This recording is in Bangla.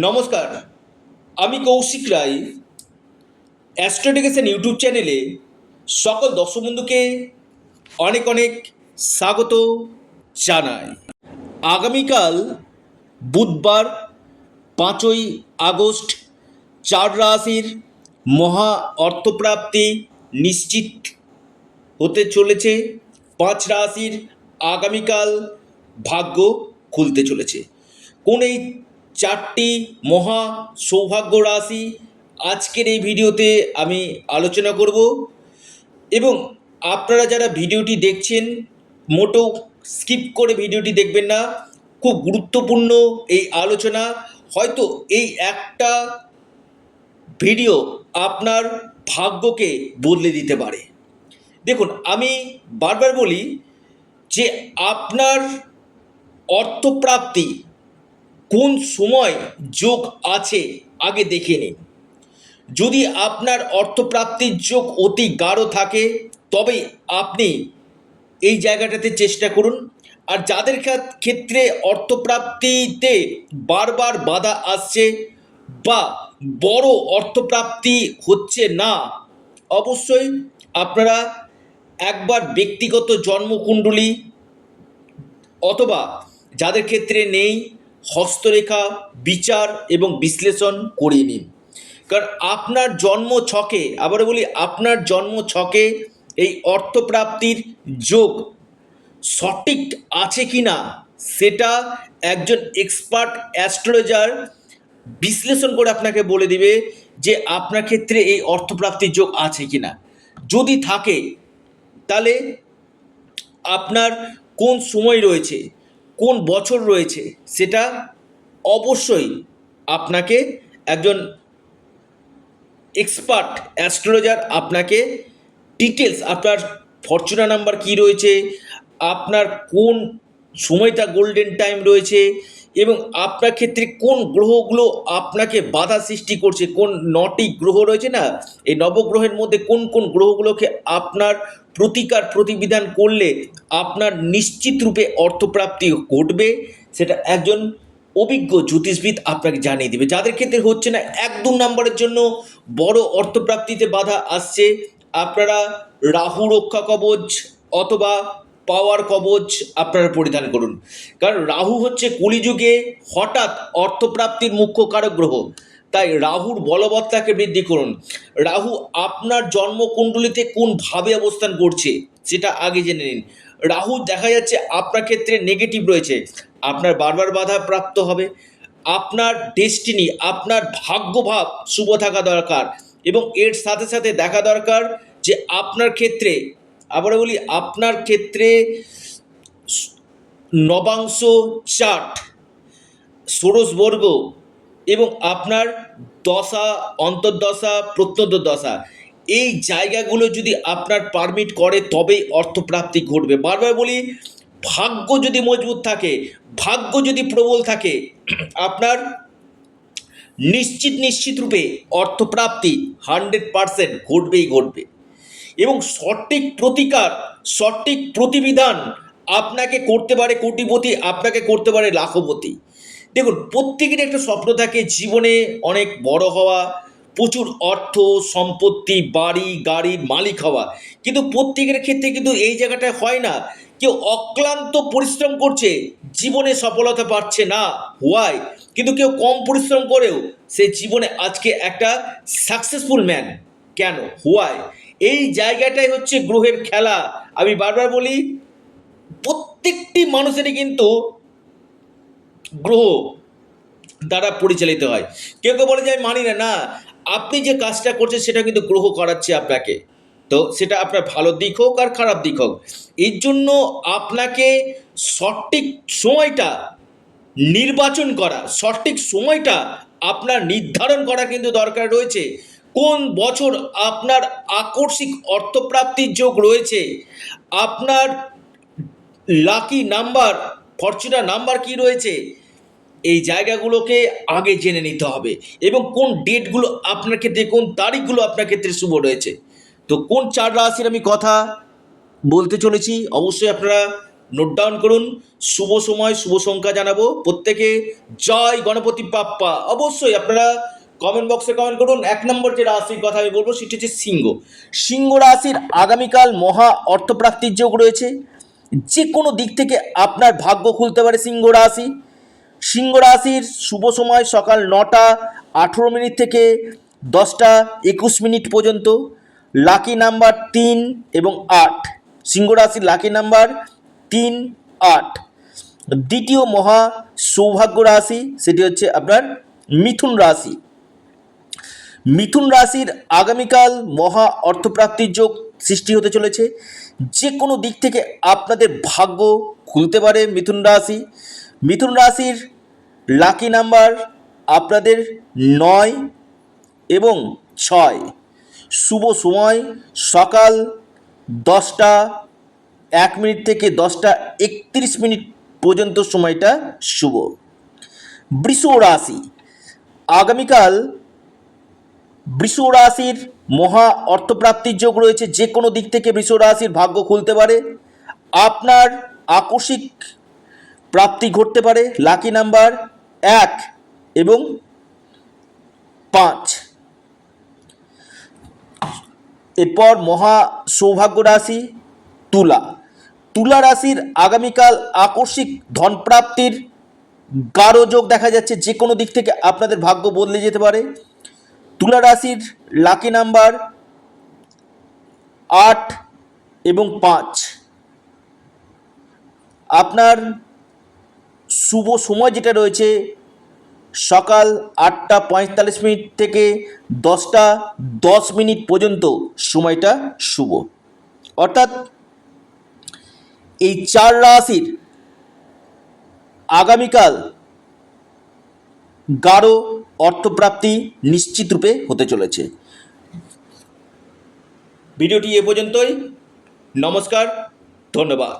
নমস্কার, আমি কৌশিক রায়। অ্যাস্ট্রোডিকেশন ইউটিউব চ্যানেলে সকল দর্শক বন্ধুকে অনেক অনেক স্বাগত জানাই। আগামীকাল বুধবার 5ই আগস্ট চার রাশির মহা অর্থপ্রাপ্তি নিশ্চিত হতে চলেছে। 5 রাশির আগামীকাল ভাগ্য খুলতে চলেছে। কোন এই 4টি মহা সৌভাগ্য রাশি আজকের এই ভিডিওতে আমি আলোচনা করব, এবং আপনারা যারা ভিডিওটি দেখছেন মোটেও স্কিপ করে ভিডিওটি দেখবেন না। খুব গুরুত্বপূর্ণ এই আলোচনা। হয়তো এই একটা ভিডিও আপনার ভাগ্যকে বদলে দিতে পারে। দেখুন, আমি বারবার বলি যে আপনার অর্থপ্রাপ্তি কোন সময় যোগ আছে আগে দেখে নিন। যদি আপনার অর্থপ্রাপ্তির যোগ অতি গাঢ় থাকে তবেই আপনি এই জায়গাটাতে চেষ্টা করুন। আর যাদের ক্ষেত্রে অর্থপ্রাপ্তিতে বারবার বাধা আসছে বা বড় অর্থপ্রাপ্তি হচ্ছে না, অবশ্যই আপনারা একবার ব্যক্তিগত জন্মকুণ্ডলী অথবা যাদের ক্ষেত্রে নেই হস্তরেখা বিচার এবং বিশ্লেষণ করিয়ে নিন। কারণ আপনার জন্ম ছকে, আবার বলি আপনার জন্ম ছকে এই অর্থপ্রাপ্তির যোগ সঠিক আছে কি না সেটা একজন এক্সপার্ট অ্যাস্ট্রোলজার বিশ্লেষণ করে আপনাকে বলে দিবে যে আপনার ক্ষেত্রে এই অর্থপ্রাপ্তির যোগ আছে কি না। যদি থাকে তাহলে আপনার কোন সময় রয়েছে, কোন বছর রয়েছে, সেটা অবশ্যই আপনাকে একজন এক্সপার্ট অ্যাস্ট্রোলজার আপনাকে ডিটেলস, আপনার ফরচুনা নাম্বার কী রয়েছে, আপনার কোন সময়টা গোল্ডেন টাইম রয়েছে, এবং আপনার ক্ষেত্রে কোন গ্রহগুলো আপনাকে বাধা সৃষ্টি করছে, কোন 9টি গ্রহ রয়েছে না, এই নবগ্রহের মধ্যে কোন কোন গ্রহগুলোকে আপনার প্রতিকার প্রতিবিধান করলে আপনার নিশ্চিত রূপে অর্থপ্রাপ্তি ঘটবে, সেটা একজন অভিজ্ঞ জ্যোতিষবিদ আপনাকে জানিয়ে দেবে। যাদের ক্ষেত্রে হচ্ছে না, 1-2 নম্বরের জন্য বড় অর্থপ্রাপ্তিতে বাধা আসছে, আপনারা রাহু রক্ষা কবচ অথবা পাওয়ার কবচ আপনারা পরিধান করুন। কারণ রাহু হচ্ছে কলিযুগে হঠাৎ অর্থপ্রাপ্তির মুখ্য কারক গ্রহ, তাই রাহুর বলবত্তাকে বৃদ্ধি করুন। রাহু আপনার জন্মকুণ্ডলিতে কোন ভাবে অবস্থান করছে সেটা আগে জেনে নিন। রাহু দেখা যাচ্ছে আপনার ক্ষেত্রে নেগেটিভ রয়েছে, আপনার বারবার বাধা প্রাপ্ত হবে। আপনার ডেস্টিনি, আপনার ভাগ্যভাব শুভ থাকা দরকার, এবং এর সাথে সাথে দেখা দরকার যে আপনার ক্ষেত্রে, আবার বলি আপনার ক্ষেত্রে নবাংশ চার্ট, ষোড়শবর্গ এবং আপনার দশা, অন্তর্দশা, প্রত্যন্তর্দশা, এই জায়গাগুলো যদি আপনার পারমিট করে তবেই অর্থপ্রাপ্তি ঘটবে। বারবার বলি, ভাগ্য যদি মজবুত থাকে, ভাগ্য যদি প্রবল থাকে, আপনার নিশ্চিত রূপে অর্থপ্রাপ্তি 100% ঘটবেই ঘটবে। এবং সঠিক প্রতিকার, সঠিক প্রতিবিধান আপনাকে করতে পারে কোটিপতি, আপনাকে করতে পারে লাখপতি। দেখুন, প্রত্যেকেরই একটা স্বপ্ন থাকে জীবনে অনেক বড় হওয়া, প্রচুর অর্থ সম্পত্তি, বাড়ি গাড়ির মালিক হওয়া, কিন্তু প্রত্যেকের ক্ষেত্রে কিন্তু এই জায়গাটায় হয় না। কেউ অক্লান্ত পরিশ্রম করছে, জীবনে সফলতা পাচ্ছে না, হোয়াই? কিন্তু কেউ কম পরিশ্রম করেও সে জীবনে আজকে একটা সাকসেসফুল ম্যান, কেন, হোয়াই? এই জায়গাটাই হচ্ছে গ্রহের খেলা। আমি বারবার বলি, প্রত্যেকটি মানুষেরই কিন্তু গ্রহ দ্বারা পরিচালিত হয়। কেউ কেউ বলে যে আমি মানি না, না, আপনি যে কাজটা করছেন সেটা কিন্তু গ্রহ করাচ্ছে আপনাকে, তো সেটা আপনার ভালো দিক হোক আর খারাপ দিক হোক। এর জন্য আপনাকে সঠিক সময়টা নির্বাচন করা, সঠিক সময়টা আপনার নির্ধারণ করা কিন্তু দরকার রয়েছে। কোন বছর আপনার আকস্মিক অর্থপ্রাপ্তির যোগ রয়েছে, আপনার লাকি নাম্বার, ফরচুনা নাম্বার কি রয়েছে, এই জায়গাগুলোকে আগে জেনে নিতে হবে। এবং কোন ডেটগুলো আপনার ক্ষেত্রে, কোন তারিখগুলো আপনার ক্ষেত্রে শুভ রয়েছে। তো কোন 4 রাশির আমি কথা বলতে চলেছি অবশ্যই আপনারা নোট ডাউন করুন। শুভ সময় শুভ সংখ্যা জানাবো প্রত্যেকে। জয় গণপতি বাপ্পা। অবশ্যই আপনারা কমেন্ট বক্সে কমেন্ট করুন। 1 নম্বর যে রাশির কথা আমি বলবো সেটি হচ্ছে সিংহ। সিংহ রাশির আগামীকাল মহা অর্থপ্রাপ্তির যোগ রয়েছে। যে কোনো দিক থেকে আপনার ভাগ্য খুলতে পারে সিংহ রাশি। সিংহ রাশির শুভ সময় সকাল 9টা 18 থেকে 10টা 21 পর্যন্ত। লাকি নাম্বার 3 এবং 8। সিংহ রাশির লাকি নাম্বার 3, 8। দ্বিতীয় মহা সৌভাগ্য রাশি সেটি হচ্ছে আপনার মিথুন রাশি। মিথুন রাশির আগামীকাল মহা অর্থপ্রাপ্তির যোগ সৃষ্টি হতে চলেছে। যে কোনো দিক থেকে আপনাদের ভাগ্য খুলতে পারে মিথুন রাশি। মিথুন রাশির লাকি নাম্বার আপনাদের 9 এবং 6। শুভ সময় সকাল 10টা 1 থেকে 10টা 31 পর্যন্ত সময়টা শুভ। বৃষ রাশি আগামীকাল বৃষ রাশির মহা অর্থপ্রাপ্তির যোগ রয়েছে। যে কোনো দিক থেকে বৃষ রাশির ভাগ্য খুলতে পারে। আপনার আকস্মিক প্রাপ্তি ঘটতে পারে। লাকি নাম্বার 1 এবং 5। এরপর মহা সৌভাগ্য রাশি তুলা। তুলা রাশির আগামীকাল আকস্মিক ধনপ্রাপ্তির গাঢ় যোগ দেখা যাচ্ছে। যে কোনো দিক থেকে আপনাদের ভাগ্য বদলে যেতে পারে। তুলা রাশির লাকি নাম্বার 8 এবং 5। আপনার শুভ সময় যেটা রয়েছে সকাল 8টা 45 থেকে 10টা 10 পর্যন্ত সময়টা শুভ। অর্থাৎ এই 4 রাশির আগামীকাল গাঢ় অর্থপ্রাপ্তি নিশ্চিত রূপে হতে চলেছে। ভিডিওটি এ পর্যন্তই। নমস্কার, ধন্যবাদ।